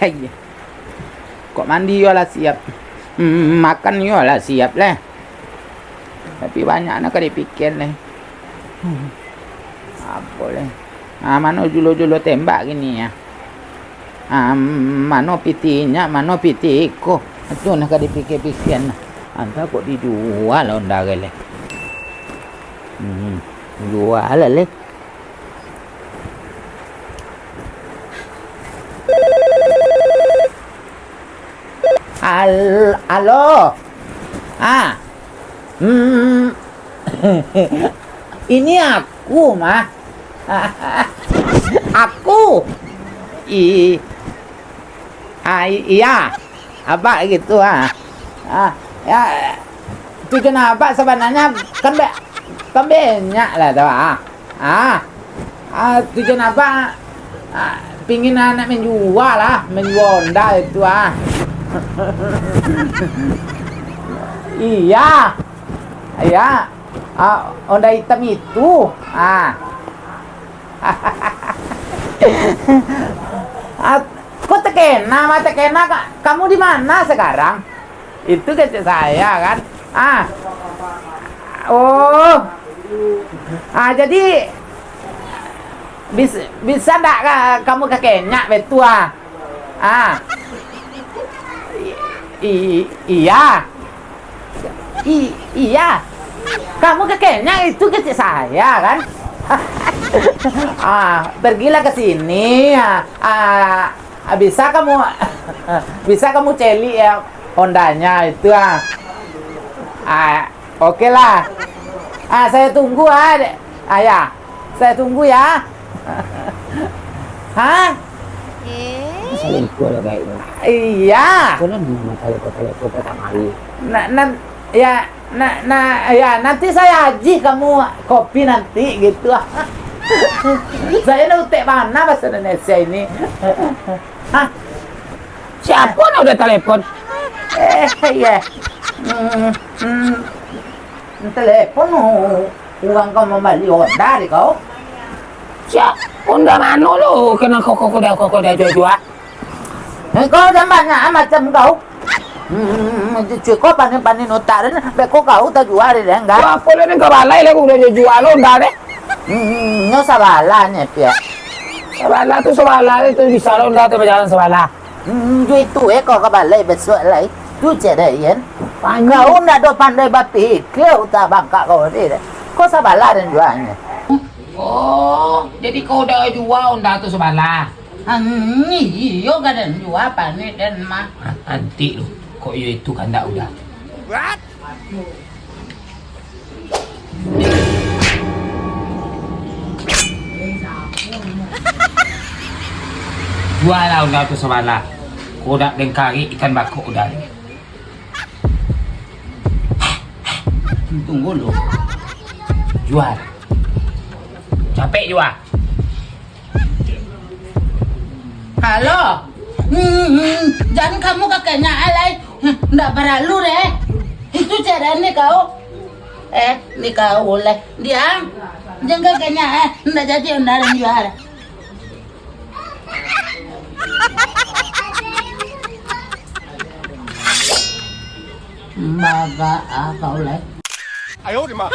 Iya. Kok mandi yolah siap. Makan yolah siap lah. Tapi banyak anak dipikir lah. Apa lah. Mano julo-julo tembak gini ya. Mano pitinya, mano pitiko. Itu nak dipikir-pikir. Anta kok dijual onda gale. Jual lah. Halo. Ini aku, mah. Aku. Iya. Apa gitu ya. Tujuan apa sebenarnya kan banyak lah tuh. Tujuan apa? Pingin anak menjual lah, menjual Honda itu Iya. Honda hitam itu. Kok tekena kamu di mana sekarang? Itu kecil saya kan. Jadi bisa enggak kamu ke Kenya betul? Iya. Iya. Kamu ke Kenya itu kecil saya kan? Pergilah ke sini. Bisa kamu celi ya Hondanya itu. Oke lah. Saya tunggu ya. Saya tunggu ya. Selingkuh lah kayak itu. Iya. Kau kan mau telepon pertama kali. Nanti saya haji kamu kopi nanti gitu. Saya nutek mana bahasa Indonesia ini. Siapa yang udah telepon? Iya. Telepon uang kau membeli Honda di kau. Siapa? Honda mana lu? Kena kau dah jual. Kau banyak macam kau. Cukup panen utarin, beko kau tak jual deh enggak? Apa lu ni kau balai lah kau udah jual Honda deh? Nyo sabalanya pia. Sabala itu bisa Honda tu berjalan sabala. Itu kau balai besok lai. Tu cerian. Kau nak do pandai bapi, kau tak bangka kau ni deh. Kau sabala dan jualnya. Oh, jadi kau udah jual Honda tu sabala. Iyo kan dan jual panen dan mah. Nanti lu, kok itu kan tak udah. What? Jual lah Honda tu sabala. Kau dah dengkari ikan bakok udah. Tunggu lu. Jual. Capek jual. Halo. Jangan kamu kakeknya alay. Nggak perlu deh. Itu caranya kau. Ni kau boleh. Diam. Jangan kakeknya nggak jadi undaran jual. Bapak kau lah. 哎呦我的妈！